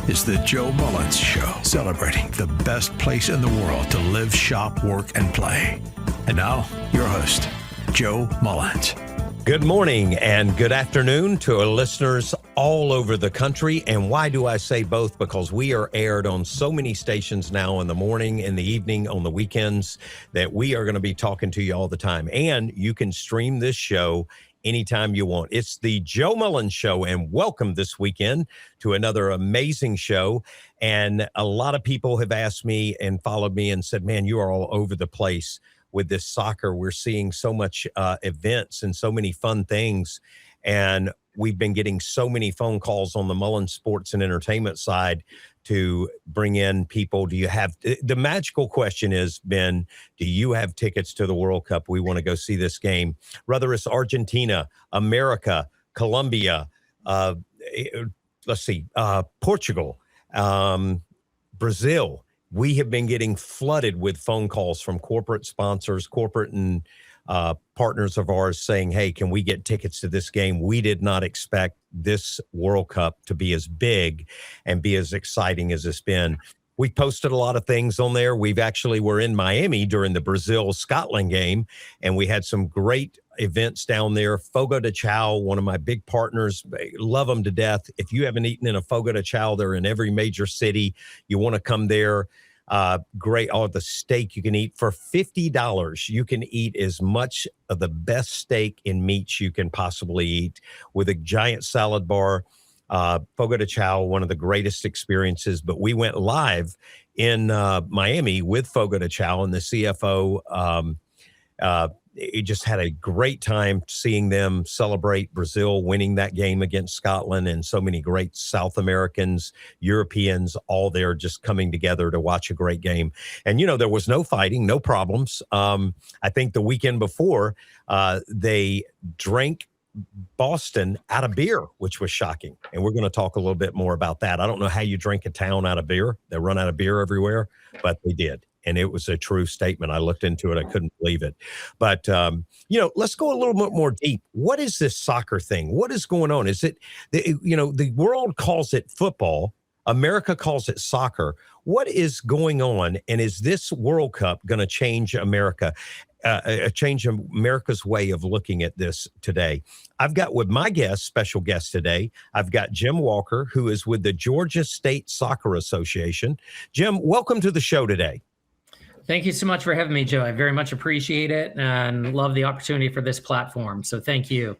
is the Joe Mullins Show, celebrating the best place in the world to live, shop, work, and play. And now, your host, Joe Mullins. Good morning and good afternoon to our listeners all over the country. And why do I say both? Because we are aired on so many stations now in the morning, in the evening, on the weekends, that we are going to be talking to you all the time. And you can stream this show anytime you want. It's the Joe Mullins Show, and welcome this weekend to another amazing show. And a lot of people have asked me and followed me and said, man, you are all over the place with this soccer. We're seeing so much events and so many fun things. And we've been getting so many phone calls on the Mullins Sports and Entertainment side to bring in people. Do you have, the magical question has been, do you have tickets to the World Cup? We want to go see this game. Whether it's Argentina, America, Colombia, Portugal, Brazil. We have been getting flooded with phone calls from corporate sponsors, corporate and partners of ours saying, hey, can we get tickets to this game? We did not expect this World Cup to be as big and be as exciting as it's been. We posted a lot of things on there. We're in Miami during the Brazil-Scotland game, and we had some great events down there. Fogo de Chão, one of my big partners, love them to death. If you haven't eaten in a Fogo de Chão, they're in every major city. You want to come there. Great. Oh, the steak you can eat for $50. You can eat as much of the best steak and meats you can possibly eat with a giant salad bar. Fogo de Chão, one of the greatest experiences, but we went live in Miami with Fogo de Chão and the CFO. It just had a great time seeing them celebrate Brazil winning that game against Scotland, and so many great South Americans, Europeans, all there just coming together to watch a great game. And, you know, there was no fighting, no problems. I think the weekend before, they drank Boston out of beer, which was shocking. And we're going to talk a little bit more about that. I don't know how you drink a town out of beer. They run out of beer everywhere, but they did. And it was a true statement. I looked into it. I couldn't believe it. But, let's go a little bit more deep. What is this soccer thing? What is going on? Is it, the world calls it football. America calls it soccer. What is going on? And is this World Cup going to change America? Change America's way of looking at this today? I've got with my special guest today, I've got Jim Walker, who is with the Georgia State Soccer Association. Jim, welcome to the show today. Thank you so much for having me, Joe. I very much appreciate it and love the opportunity for this platform. So thank you.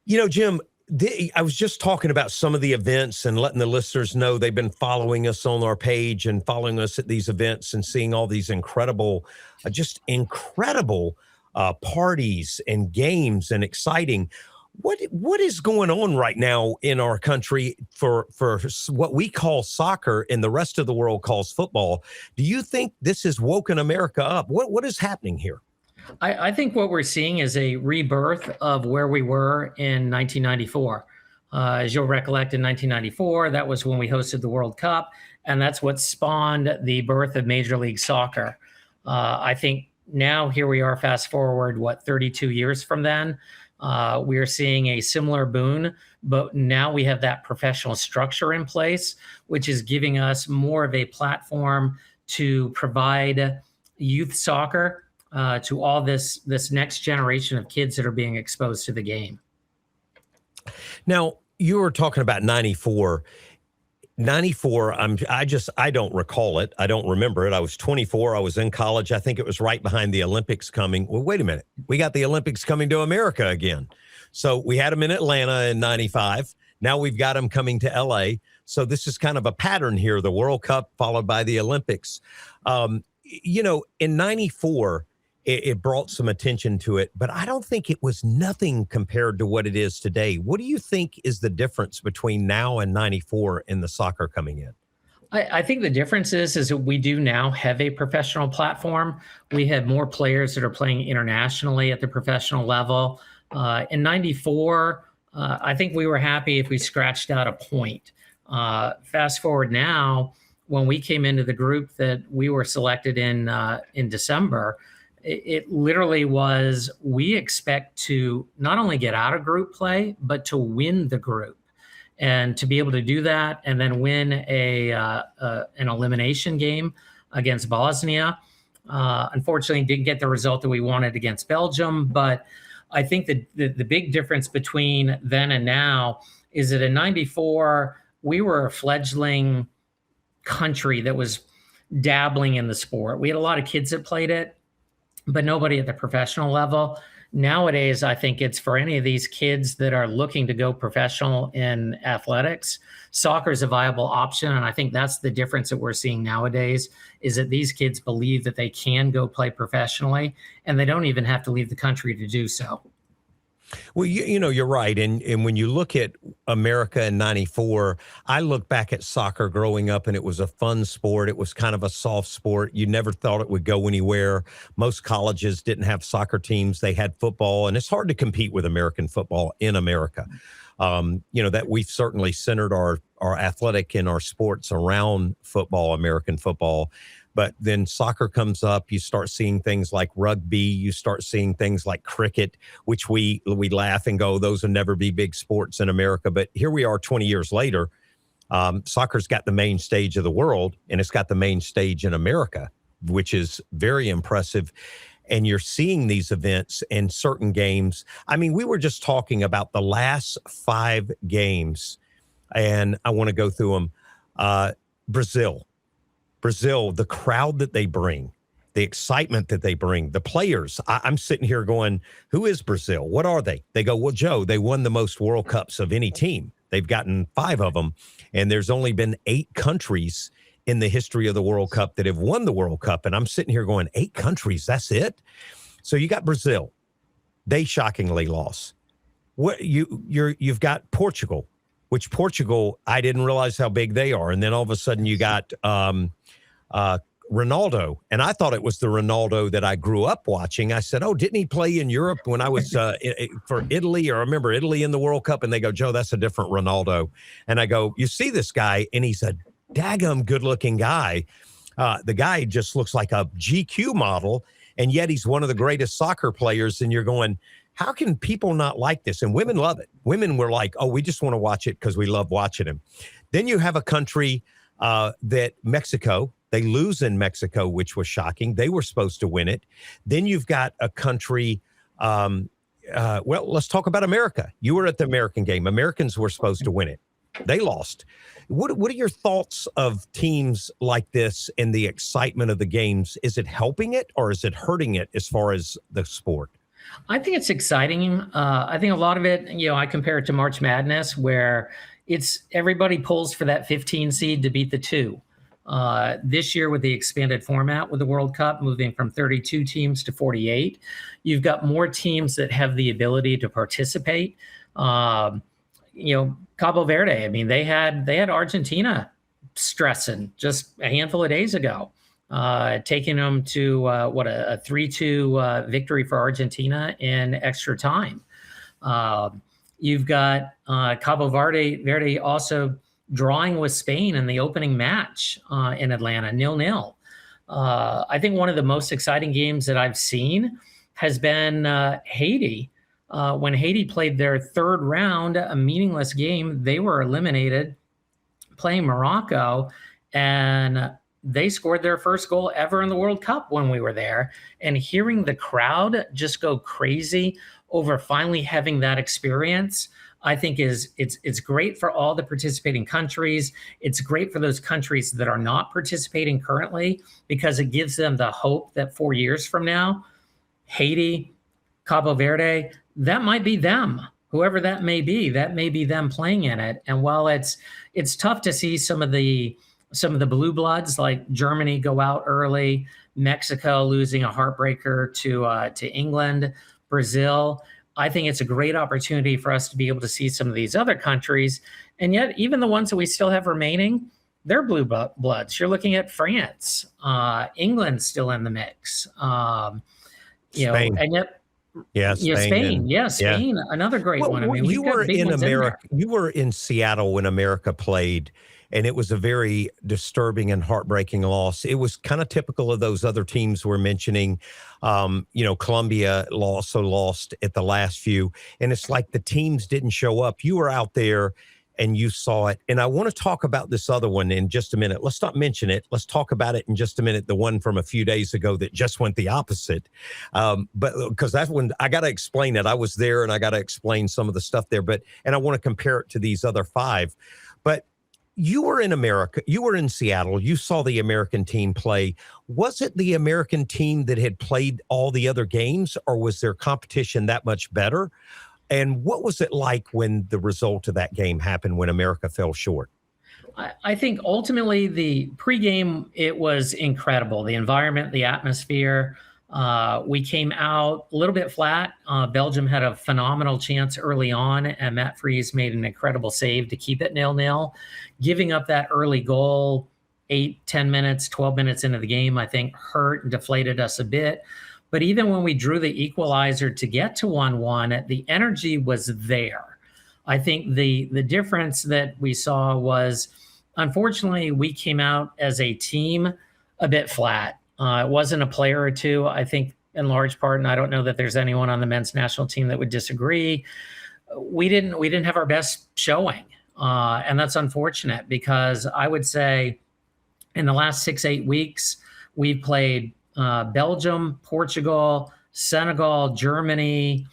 You know, Jim, I was just talking about some of the events and letting the listeners know they've been following us on our page and following us at these events and seeing all these incredible parties and games and exciting. What is going on right now in our country for what we call soccer and the rest of the world calls football? Do you think this has woken America up? What is happening here? I think what we're seeing is a rebirth of where we were in 1994. As you'll recollect, in 1994, that was when we hosted the World Cup, and that's what spawned the birth of Major League Soccer. I think now here we are, fast forward, 32 years from then. We are seeing a similar boon, but now we have that professional structure in place, which is giving us more of a platform to provide youth soccer to all this next generation of kids that are being exposed to the game. Now, you were talking about 94. 94, I don't recall it. I don't remember it. I was 24. I was in college. I think it was right behind the Olympics coming. Well, wait a minute. We got the Olympics coming to America again. So we had them in Atlanta in 95. Now we've got them coming to LA. So this is kind of a pattern here, the World Cup followed by the Olympics. In 94, it brought some attention to it, but I don't think it was nothing compared to what it is today. What do you think is the difference between now and 94 in the soccer coming in? I think the difference is that we do now have a professional platform. We have more players that are playing internationally at the professional level. In 94, I think we were happy if we scratched out a point. Fast forward now, when we came into the group that we were selected in December, it literally was, we expect to not only get out of group play, but to win the group. And to be able to do that and then win an elimination game against Bosnia, unfortunately didn't get the result that we wanted against Belgium. But I think that the big difference between then and now is that in '94, we were a fledgling country that was dabbling in the sport. We had a lot of kids that played it, but nobody at the professional level. Nowadays, I think it's for any of these kids that are looking to go professional in athletics, soccer is a viable option. And I think that's the difference that we're seeing nowadays, is that these kids believe that they can go play professionally and they don't even have to leave the country to do so. Well, you're right. And when you look at America in '94, I look back at soccer growing up and it was a fun sport. It was kind of a soft sport. You never thought it would go anywhere. Most colleges didn't have soccer teams. They had football, and it's hard to compete with American football in America. That we've certainly centered our athletic and our sports around football, American football. But then soccer comes up, you start seeing things like rugby, you start seeing things like cricket, which we laugh and go, those will never be big sports in America. But here we are 20 years later, soccer's got the main stage of the world, and it's got the main stage in America, which is very impressive. And you're seeing these events and certain games. I mean, we were just talking about the last 5 games, and I want to go through them. Brazil, the crowd that they bring, the excitement that they bring, the players. I'm sitting here going, who is Brazil? What are they? They go, well, Joe, they won the most World Cups of any team. They've gotten 5 of them, and there's only been 8 countries in the history of the World Cup that have won the World Cup. And I'm sitting here going, 8 countries, that's it? So you got Brazil. They shockingly lost. You've got Portugal, which Portugal, I didn't realize how big they are. And then all of a sudden you got Ronaldo. And I thought it was the Ronaldo that I grew up watching. I said, oh, didn't he play in Europe when I was for Italy? Or I remember Italy in the World Cup. And they go, Joe, that's a different Ronaldo. And I go, you see this guy? And he's a daggum good looking guy. The guy just looks like a GQ model. And yet he's one of the greatest soccer players. And you're going, how can people not like this? And women love it. Women were like, oh, we just want to watch it because we love watching him. Then you have a country that Mexico, they lose in Mexico, which was shocking. They were supposed to win it. Then you've got a country, let's talk about America. You were at the American game. Americans were supposed to win it. They lost. What are your thoughts of teams like this and the excitement of the games? Is it helping it or is it hurting it as far as the sport? I think it's exciting. I think a lot of it, I compare it to March Madness, where it's everybody pulls for that 15 seed to beat the 2. This year with the expanded format with the World Cup, moving from 32 teams to 48, you've got more teams that have the ability to participate. Cabo Verde, I mean, they had Argentina stressing just a handful of days ago. Taking them to a 3-2 victory for Argentina in extra time. You've got Cabo Verde also drawing with Spain in the opening match in Atlanta, 0-0. I think one of the most exciting games that I've seen has been Haiti. When Haiti played their 3rd round, a meaningless game, they were eliminated playing Morocco, and they scored their first goal ever in the World Cup when we were there. And hearing the crowd just go crazy over finally having that experience, I think it's great for all the participating countries. It's great for those countries that are not participating currently, because it gives them the hope that 4 years from now, Haiti, Cabo Verde, that might be them. Whoever that may be them playing in it. And while it's tough to see some of the blue bloods like Germany go out early, Mexico losing a heartbreaker to England, Brazil, I think it's a great opportunity for us to be able to see some of these other countries. And yet, even the ones that we still have remaining, they're blue bloods. You're looking at France, England's still in the mix. And yet, Spain, another great one. I mean, you were in America. You were in Seattle when America played, and it was a very disturbing and heartbreaking loss. It was kind of typical of those other teams we're mentioning. Colombia also lost at the last few, and it's like the teams didn't show up. You were out there. and you saw it. And I want to talk about this other one in just a minute. Let's not mention it. Let's talk about it in just a minute. The one from a few days ago that just went the opposite. But because that's when I got to explain it. I was there and I got to explain some of the stuff there. And I want to compare it to these other 5. But you were in America. You were in Seattle. You saw the American team play. Was it the American team that had played all the other games, or was their competition that much better? And what was it like when the result of that game happened when America fell short? I think ultimately the pregame, it was incredible. The environment, the atmosphere. We came out a little bit flat. Belgium had a phenomenal chance early on, and Matt Fries made an incredible save to keep it 0-0. Giving up that early goal 8, 10 minutes, 12 minutes into the game, I think hurt and deflated us a bit. But even when we drew the equalizer to get to 1-1, the energy was there. I think the difference that we saw was, unfortunately, we came out as a team a bit flat. It wasn't a player or two. I think in large part, and I don't know that there's anyone on the men's national team that would disagree, we didn't have our best showing. And that's unfortunate, because I would say in the last 6-8 weeks, we've played Belgium, Portugal, Senegal, Germany,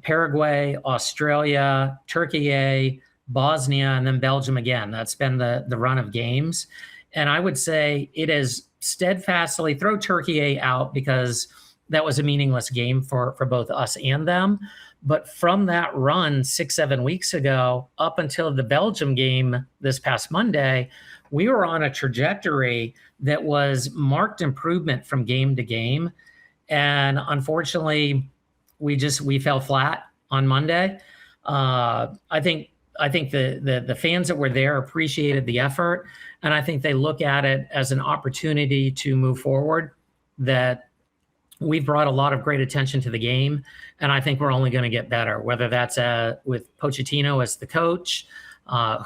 Paraguay, Australia, Turkey, Bosnia, and then Belgium again. That's been the run of games. And I would say it is steadfastly, throw Turkey out because that was a meaningless game for both us and them. But from that run 6-7 weeks ago up until the Belgium game this past Monday, we were on a trajectory that was marked improvement from game to game. And unfortunately, we fell flat on Monday. I think the fans that were there appreciated the effort, and I think they look at it as an opportunity to move forward, that we've brought a lot of great attention to the game, and I think we're only going to get better, whether that's with Pochettino as the coach,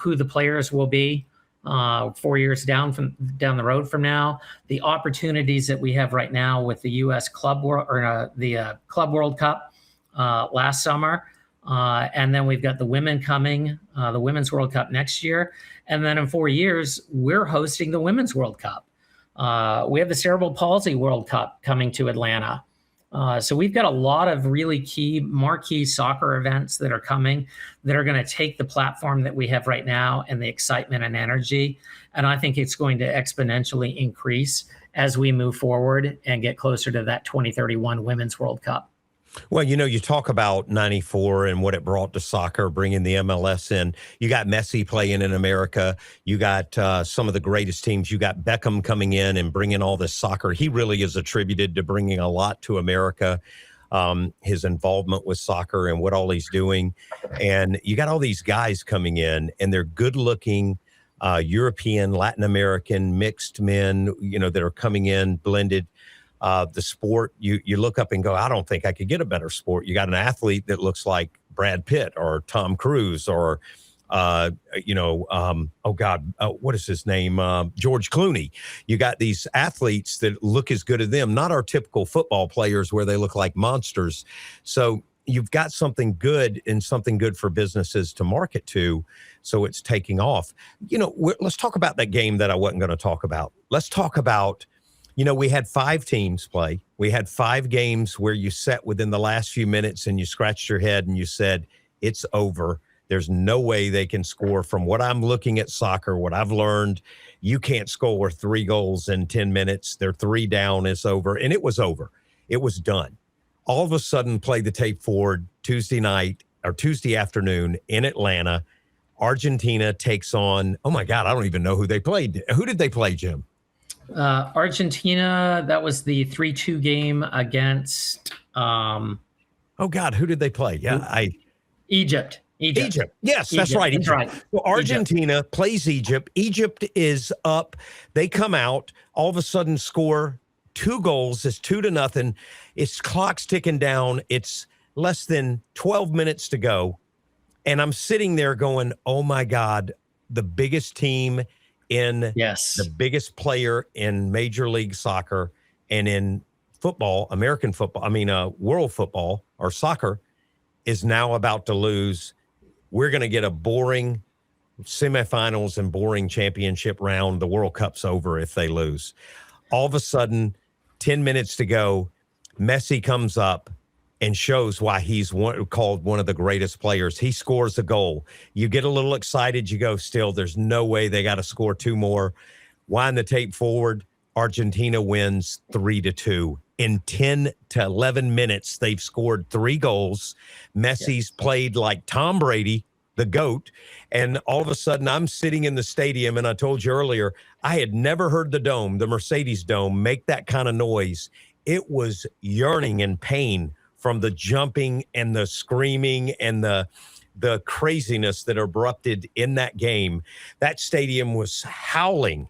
who the players will be 4 years down the road from now, the opportunities that we have right now with the U.S. Club World Cup last summer. And then we've got the women coming, the Women's World Cup next year. And then in 4 years, we're hosting the Women's World Cup. We have the Cerebral Palsy World Cup coming to Atlanta. So we've got a lot of really marquee soccer events that are coming that are going to take the platform that we have right now and the excitement and energy. And I think it's going to exponentially increase as we move forward and get closer to that 2031 Women's World Cup. Well, you talk about 94 and what it brought to soccer, bringing the MLS in. You got Messi playing in America. You got some of the greatest teams. You got Beckham coming in and bringing all this soccer. He really is attributed to bringing a lot to America, his involvement with soccer and what all he's doing. And you got all these guys coming in, and they're good-looking European, Latin American, mixed men, that are coming in, blended. The sport, you look up and go, I don't think I could get a better sport. You got an athlete that looks like Brad Pitt or Tom Cruise or, what is his name? George Clooney. You got these athletes that look as good as them, not our typical football players where they look like monsters. So you've got something good and something good for businesses to market to. So it's taking off. Let's talk about that game that I wasn't going to talk about. Let's talk about, we had 5 teams play. We had 5 games where you sat within the last few minutes and you scratched your head and you said, it's over. There's no way they can score. From what I'm looking at soccer, what I've learned, you can't score 3 goals in 10 minutes. They're 3 down. It's over. And it was over. It was done. All of a sudden, play the tape forward Tuesday night or Tuesday afternoon in Atlanta. Argentina takes on, oh my God, I don't even know who they played. Who did they play, Jim? Argentina, that was the 3-2 game against. Oh God, who did they play? Yeah, Egypt. Yes, Egypt. that's right. That's right. So Argentina plays Egypt. Egypt is up. They come out, all of a sudden score 2 goals. It's 2-0. It's clock's ticking down. It's less than 12 minutes to go. And I'm sitting there going, oh my God, the biggest team in the biggest player in Major League Soccer and in football, world football or soccer, is now about to lose. we're going to get a boring semifinals and boring championship round. The World Cup's over if they lose. All of a sudden, 10 minutes to go, Messi comes up and shows why he's called one of the greatest players. He scores a goal. You get a little excited. You go, still, there's no way they got to score 2 more. Wind the tape forward. Argentina wins 3-2. In 10 to 11 minutes, they've scored 3 goals. Messi's played like Tom Brady, the GOAT. And all of a sudden, I'm sitting in the stadium, and I told you earlier, I had never heard the Dome, the Mercedes Dome, make that kind of noise. It was yearning and pain from the jumping and the screaming and the craziness that erupted in that game. That stadium was howling.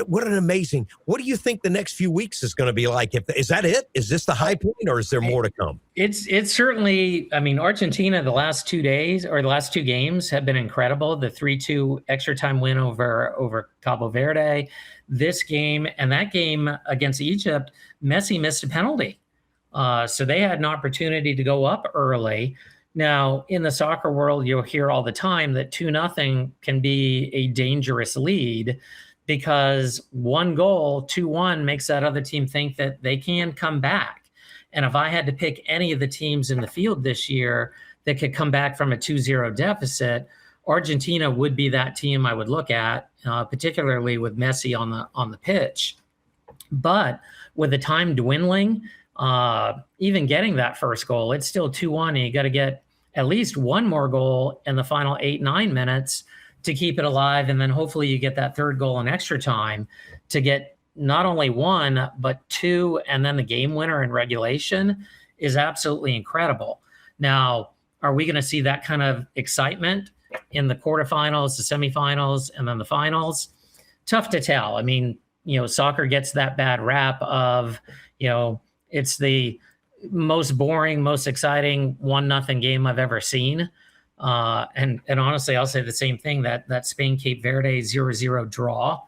What an amazing, what do you think the next few weeks is going to be like? Is that it? Is this the high point, or is there more to come? It's certainly, I mean, Argentina, the last 2 days or the last 2 games have been incredible. The 3-2 extra time win over Cabo Verde, this game, and that game against Egypt, Messi missed a penalty. So they had an opportunity to go up early. Now, in the soccer world, you'll hear all the time that 2-0 can be a dangerous lead, because 1 goal, 2-1, makes that other team think that they can come back. And if I had to pick any of the teams in the field this year that could come back from a 2-0 deficit, Argentina would be that team I would look at, particularly with Messi on the pitch. But with the time dwindling, even getting that first goal, it's still 2-1, and you got to get at least 1 more goal in the final 8-9 minutes to keep it alive. And then hopefully you get that 3rd goal in extra time to get not only 1, but 2, and then the game winner in regulation is absolutely incredible. Now, are we going to see that kind of excitement in the quarterfinals, the semifinals, and then the finals? Tough to tell. I mean, soccer gets that bad rap of, it's the most boring, most exciting 1-0 game I've ever seen. And honestly, I'll say the same thing, that Spain-Cape Verde 0-0 draw,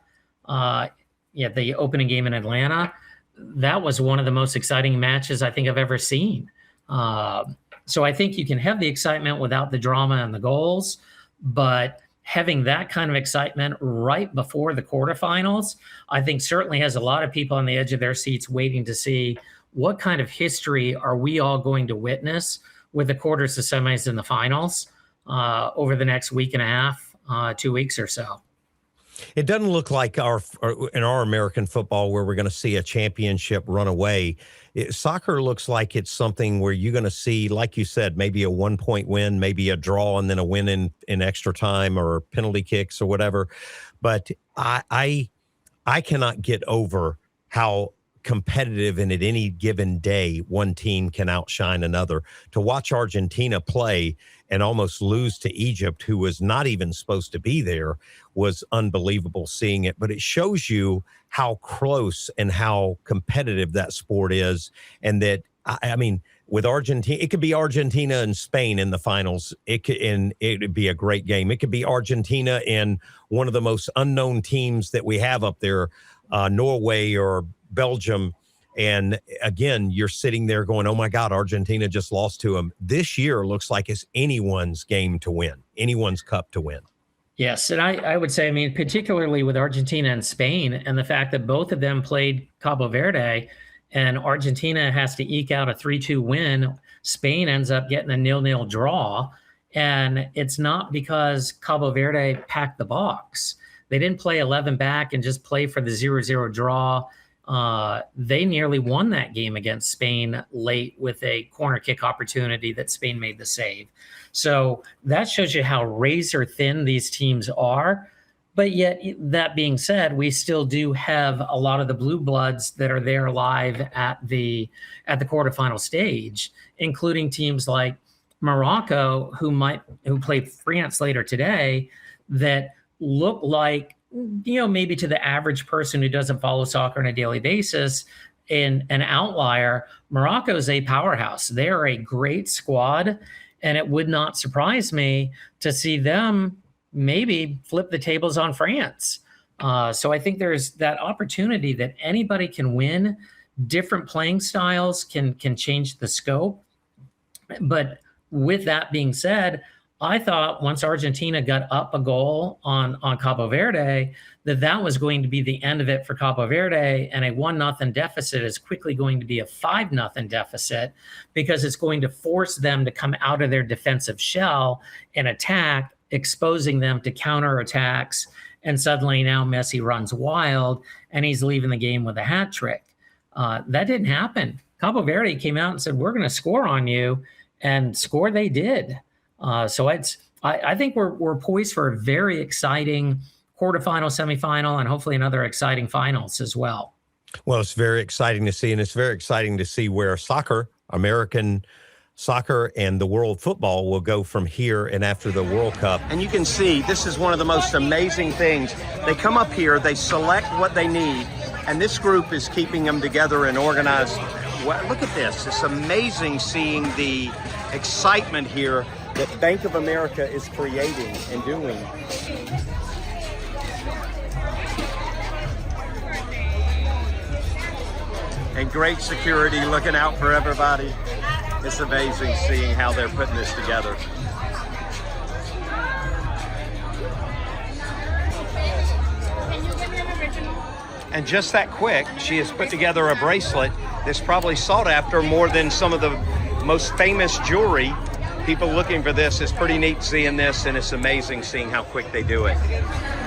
the opening game in Atlanta, that was one of the most exciting matches I think I've ever seen. So I think you can have the excitement without the drama and the goals, but having that kind of excitement right before the quarterfinals, I think certainly has a lot of people on the edge of their seats waiting to see what kind of history are we all going to witness with the quarters, the semis, and the finals over the next week and a half, 2 weeks or so. It doesn't look like in our American football where we're going to see a championship run away. Soccer looks like it's something where you're going to see, like you said, maybe a 1-point win, maybe a draw, and then a win in extra time or penalty kicks or whatever. But I cannot get over how competitive, and at any given day, one team can outshine another. To watch Argentina play and almost lose to Egypt, who was not even supposed to be there, was unbelievable seeing it. But it shows you how close and how competitive that sport is. And that, I mean, with Argentina, it could be Argentina and Spain in the finals. It'd be a great game. It could be Argentina and one of the most unknown teams that we have up there, Norway or Belgium. And again, you're sitting there going, oh my God, Argentina just lost to them. This year looks like it's anyone's game to win, anyone's cup to win. Yes. And I would say, I mean, particularly with Argentina and Spain, and the fact that both of them played Cabo Verde, and Argentina has to eke out a 3-2 win. Spain ends up getting a 0-0 draw. And it's not because Cabo Verde packed the box. They didn't play 11 back and just play for the 0-0 draw. They nearly won that game against Spain late with a corner kick opportunity that Spain made the save. So that shows you how razor thin these teams are. But yet, that being said, we still do have a lot of the blue bloods that are there live at the quarterfinal stage, including teams like Morocco, who played France later today, that look like, maybe to the average person who doesn't follow soccer on a daily basis, in an outlier. Morocco is a powerhouse. They are a great squad. And it would not surprise me to see them maybe flip the tables on France. So I think there's that opportunity that anybody can win. Different playing styles can change the scope. But with that being said, I thought once Argentina got up a goal on Cabo Verde, that was going to be the end of it for Cabo Verde, and a 1-0 deficit is quickly going to be a 5-0 deficit, because it's going to force them to come out of their defensive shell and attack, exposing them to counterattacks. And suddenly now Messi runs wild and he's leaving the game with a hat trick. That didn't happen. Cabo Verde came out and said, we're going to score on you, and score they did. So I think we're poised for a very exciting quarterfinal, semifinal, and hopefully another exciting finals as well. Well, it's very exciting to see, and it's very exciting to see where soccer, American soccer, and the world football will go from here and after the World Cup. And you can see this is one of the most amazing things. They come up here, they select what they need, and this group is keeping them together and organized. Well, look at this. It's amazing seeing the excitement here that Bank of America is creating and doing. And great security looking out for everybody. It's amazing seeing how they're putting this together. And just that quick, she has put together a bracelet that's probably sought after more than some of the most famous jewelry. People looking for this. It's pretty neat seeing this, and it's amazing seeing how quick they do it.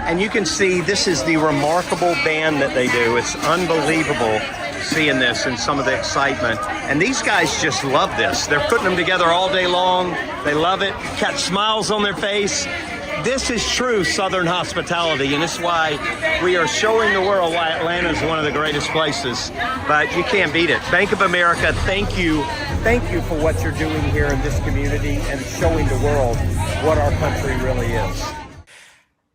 And you can see this is the remarkable band that they do. It's unbelievable seeing this and some of the excitement. And these guys just love this. They're putting them together all day long. They love it. Catch smiles on their face. This is true Southern hospitality, and this is why we are showing the world why Atlanta is one of the greatest places. But you can't beat it. Bank of America, thank you. Thank you for what you're doing here in this community and showing the world what our country really is.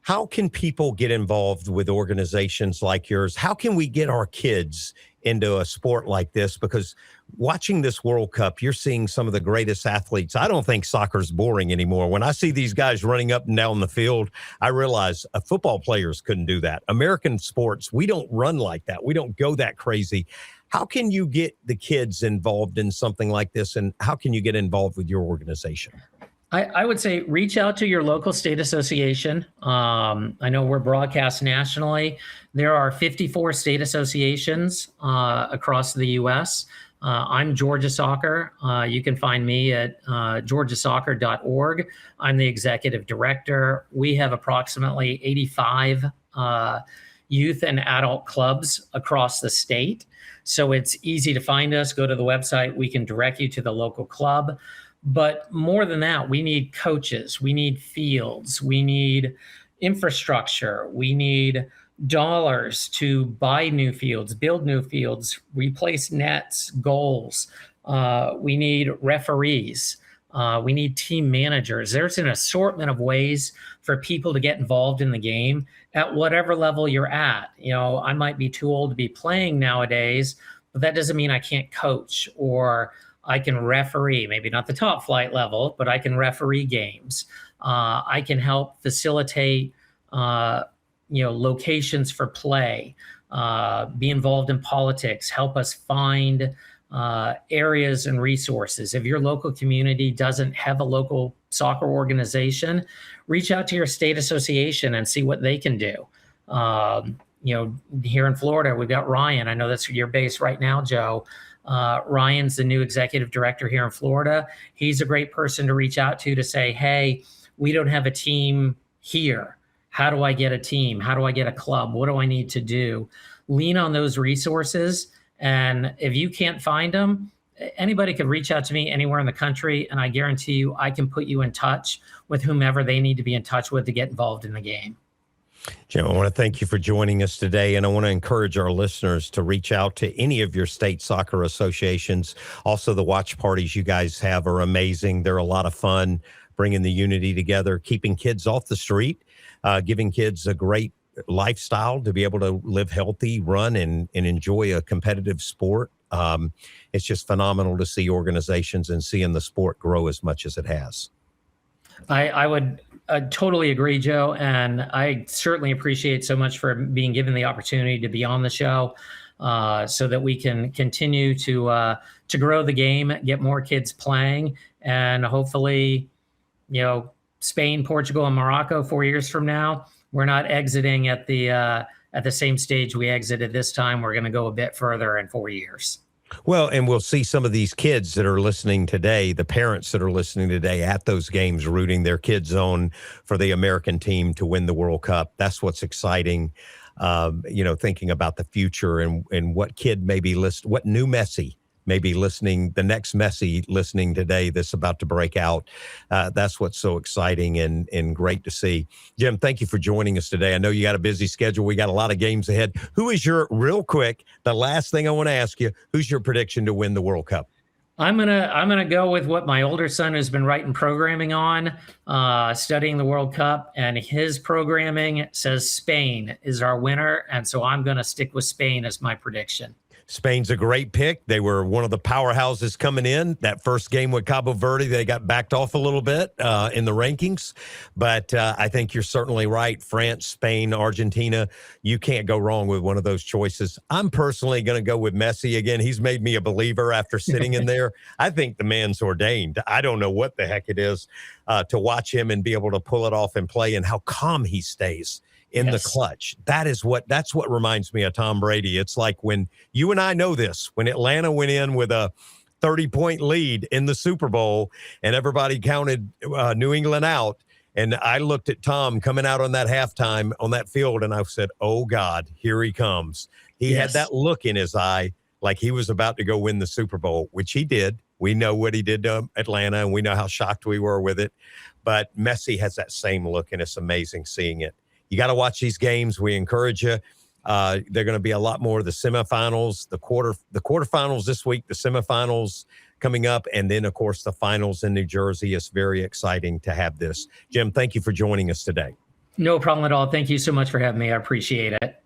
How can people get involved with organizations like yours? How can we get our kids into a sport like this? Because watching this World Cup, you're seeing some of the greatest athletes. I don't think soccer's boring anymore. When I see these guys running up and down the field, I realize football players couldn't do that. American sports, we don't run like that. We don't go that crazy. How can you get the kids involved in something like this, and how can you get involved with your organization? I would say reach out to your local state association. I know we're broadcast nationally. There are 54 state associations across the U.S. I'm Georgia Soccer. You can find me at georgiasoccer.org. I'm the executive director. We have approximately 85 youth and adult clubs across the state. So it's easy to find us. Go to the website. We can direct you to the local club. But more than that, we need coaches, we need fields, we need infrastructure, we need dollars to buy new fields, build new fields, replace nets, goals. We need referees. We need team managers. There's an assortment of ways for people to get involved in the game at whatever level you're at. You know, I might be too old to be playing nowadays, but that doesn't mean I can't coach, or I can referee, maybe not the top flight level, but I can referee games. I can help facilitate, locations for play, be involved in politics, help us find areas and resources. If your local community doesn't have a local soccer organization, reach out to your state association and see what they can do. Here in Florida, we've got Ryan. I know that's your base right now, Joe. Ryan's the new executive director here in Florida. He's a great person to reach out to say, hey, we don't have a team here. How do I get a team? How do I get a club? What do I need to do? Lean on those resources. And if you can't find them, anybody could reach out to me anywhere in the country, and I guarantee you I can put you in touch with whomever they need to be in touch with to get involved in the game. Jim, I want to thank you for joining us today, and I want to encourage our listeners to reach out to any of your state soccer associations. Also, the watch parties you guys have are amazing. They're a lot of fun, bringing the unity together, keeping kids off the street, giving kids a great lifestyle to be able to live healthy, run, and enjoy a competitive sport. It's just phenomenal to see organizations and seeing the sport grow as much as it has. I would totally agree, Joe. And I certainly appreciate so much for being given the opportunity to be on the show so that we can continue to grow the game, get more kids playing, and hopefully, Spain, Portugal, and Morocco 4 years from now, we're not exiting at the same stage we exited this time. We're going to go a bit further in 4 years. Well, and we'll see some of these kids that are listening today, the parents that are listening today at those games, rooting their kids on for the American team to win the World Cup. That's what's exciting, thinking about the future and what kid may be listening, what new Messi may be listening, the next Messi listening today that's about to break out. That's what's so exciting and great to see. Jim, thank you for joining us today. I know you got a busy schedule. We got a lot of games ahead. Real quick, the last thing I want to ask you, who's your prediction to win the World Cup? I'm gonna go with what my older son has been writing programming on, studying the World Cup, and his programming says Spain is our winner, and so I'm gonna stick with Spain as my prediction. Spain's a great pick. They were one of the powerhouses coming in. That first game with Cabo Verde, they got backed off a little bit in the rankings. But I think you're certainly right. France, Spain, Argentina, you can't go wrong with one of those choices. I'm personally going to go with Messi again. He's made me a believer after sitting in there. I think the man's ordained. I don't know what the heck it is to watch him and be able to pull it off and play and how calm he stays in the clutch. That's what reminds me of Tom Brady. It's like when you and I know this, when Atlanta went in with a 30-point lead in the Super Bowl and everybody counted New England out. And I looked at Tom coming out on that halftime on that field and I said, oh God, here he comes. He had that look in his eye like he was about to go win the Super Bowl, which he did. We know what he did to Atlanta and we know how shocked we were with it. But Messi has that same look and it's amazing seeing it. You got to watch these games. We encourage you. They're going to be a lot more of the semifinals, the quarterfinals this week, the semifinals coming up, and then, of course, the finals in New Jersey. It's very exciting to have this. Jim, thank you for joining us today. No problem at all. Thank you so much for having me. I appreciate it.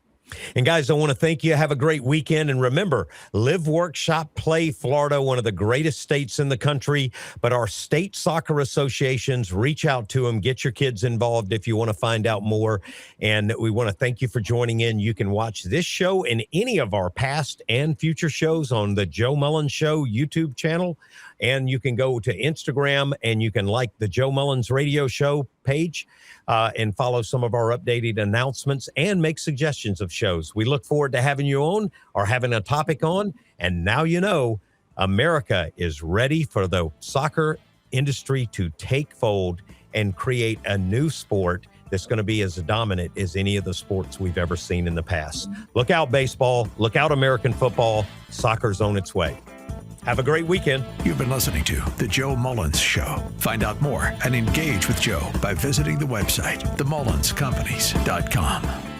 And guys, I want to thank you. Have a great weekend. And remember, Live, Work, Shop, Play Florida, one of the greatest states in the country. But our state soccer associations, reach out to them. Get your kids involved if you want to find out more. And we want to thank you for joining in. You can watch this show and any of our past and future shows on the Joe Mullins Show YouTube channel. And you can go to Instagram and you can like the Joe Mullins Radio Show page and follow some of our updated announcements and make suggestions of shows. We look forward to having you on or having a topic on. And now you know, America is ready for the soccer industry to take fold and create a new sport that's going to be as dominant as any of the sports we've ever seen in the past. Look out, baseball. Look out, American football. Soccer's on its way. Have a great weekend. You've been listening to The Joe Mullins Show. Find out more and engage with Joe by visiting the website, themullinscompanies.com.